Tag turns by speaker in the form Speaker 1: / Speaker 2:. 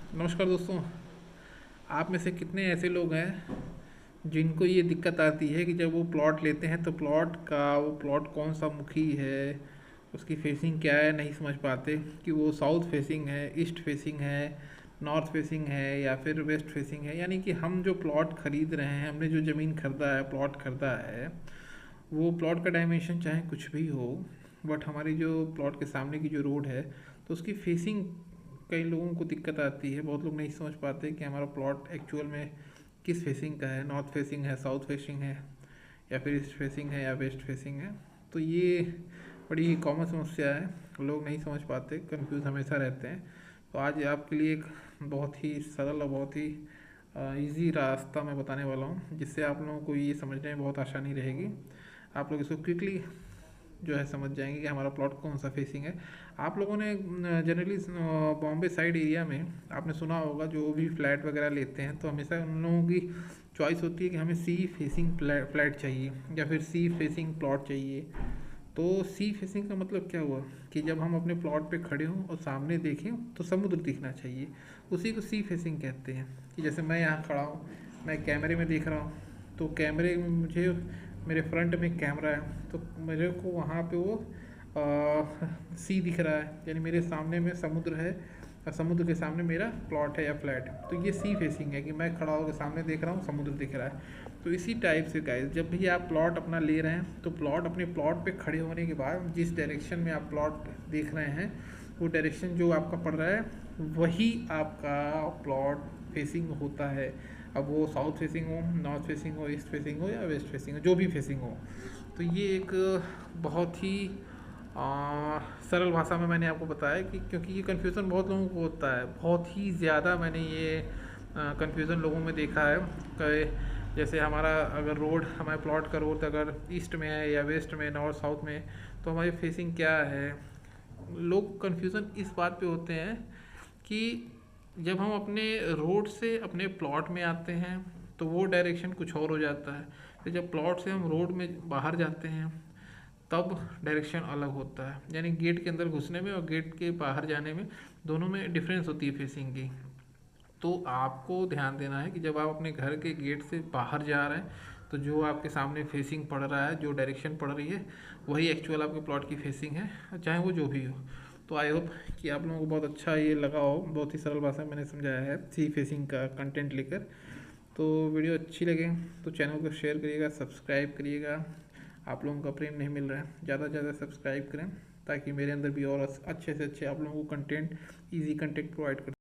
Speaker 1: नमस्कार दोस्तों। आप में से कितने ऐसे लोग हैं जिनको ये दिक्कत आती है कि जब वो प्लॉट लेते हैं तो वो प्लॉट कौन सा मुखी है, उसकी फेसिंग क्या है, नहीं समझ पाते कि वो साउथ फेसिंग है, ईस्ट फेसिंग है, नॉर्थ फेसिंग है या फिर वेस्ट फेसिंग है। यानी कि हम जो प्लॉट खरीद रहे हैं, हमने जो ज़मीन खरीदा है, प्लॉट खरीदा है, वो प्लॉट का डायमेंशन चाहे कुछ भी हो, बट हमारी जो प्लॉट के सामने की जो रोड है तो उसकी फेसिंग कई लोगों को दिक्कत आती है। बहुत लोग नहीं समझ पाते कि हमारा प्लॉट एक्चुअल में किस फेसिंग का है, नॉर्थ फेसिंग है, साउथ फेसिंग है या फिर ईस्ट फेसिंग है या वेस्ट फेसिंग है। तो ये बड़ी कॉमन समस्या है, लोग नहीं समझ पाते, कंफ्यूज हमेशा रहते हैं। तो आज आपके लिए एक बहुत ही सरल और बहुत ही इजी रास्ता मैं बताने वाला हूँ, जिससे आप लोगों को ये समझने में बहुत आसानी रहेगी। आप लोग इसको क्विकली जो है समझ जाएंगे कि हमारा प्लॉट कौन सा फेसिंग है। आप लोगों ने जनरली बॉम्बे साइड एरिया में आपने सुना होगा, जो भी फ्लैट वगैरह लेते हैं तो हमेशा उन लोगों की चॉइस होती है कि हमें सी फेसिंग फ्लैट चाहिए या फिर सी फेसिंग प्लॉट चाहिए। तो सी फेसिंग का मतलब क्या हुआ कि जब हम अपने प्लॉट पे खड़े हों और सामने देखें तो समुद्र दिखना चाहिए, उसी को सी फेसिंग कहते हैं। कि जैसे मैं यहाँ खड़ा हूँ, मैं कैमरे में देख रहा हूँ, तो कैमरे में मुझे मेरे फ्रंट में कैमरा है तो मेरे को वहाँ पे वो सी दिख रहा है, यानी मेरे सामने में समुद्र है और समुद्र के सामने मेरा प्लॉट है या फ्लैट है। तो ये सी फेसिंग है कि मैं खड़ा होकर सामने देख रहा हूँ, समुद्र दिख रहा है। तो इसी टाइप से गाइस, जब भी आप प्लॉट अपना ले रहे हैं तो अपने प्लॉट पे खड़े होने के बाद जिस डायरेक्शन में आप प्लॉट देख रहे हैं, वो डायरेक्शन जो आपका पड़ रहा है वही आपका प्लॉट फेसिंग होता है। अब वो साउथ फेसिंग हो, नॉर्थ फेसिंग हो, ईस्ट फेसिंग हो या वेस्ट फेसिंग हो, जो भी फेसिंग हो। तो ये एक बहुत ही सरल भाषा में मैंने आपको बताया कि क्योंकि ये कन्फ्यूज़न बहुत लोगों को होता है, बहुत ही ज़्यादा मैंने ये कन्फ्यूज़न लोगों में देखा है कि जैसे हमारा अगर रोड, हमारे प्लॉट का रोड अगर ईस्ट में है या वेस्ट में, नॉर्थ साउथ में, तो हमारी फेसिंग क्या है। लोग कन्फ्यूज़न इस बात पे होते हैं कि जब हम अपने रोड से अपने प्लॉट में आते हैं तो वो डायरेक्शन कुछ और हो जाता है, तो जब प्लॉट से हम रोड में बाहर जाते हैं तब डायरेक्शन अलग होता है। यानी गेट के अंदर घुसने में और गेट के बाहर जाने में, दोनों में डिफरेंस होती है फेसिंग की। तो आपको ध्यान देना है कि जब आप अपने घर के गेट से बाहर जा रहे हैं तो जो आपके सामने फेसिंग पड़ रहा है, जो डायरेक्शन पड़ रही है, वही एक्चुअल आपके प्लॉट की फेसिंग है, चाहे वो जो भी हो। तो आई होप कि आप लोगों को बहुत अच्छा ये लगा हो, बहुत ही सरल भाषा में मैंने समझाया है सी फेसिंग का कंटेंट लेकर। तो वीडियो अच्छी लगे तो चैनल को शेयर करिएगा, सब्सक्राइब करिएगा। आप लोगों का प्रेम नहीं मिल रहा है, ज़्यादा से ज़्यादा सब्सक्राइब करें ताकि मेरे अंदर भी और अच्छे से अच्छे आप लोगों को कंटेंट, ईजी कंटेंट प्रोवाइड कर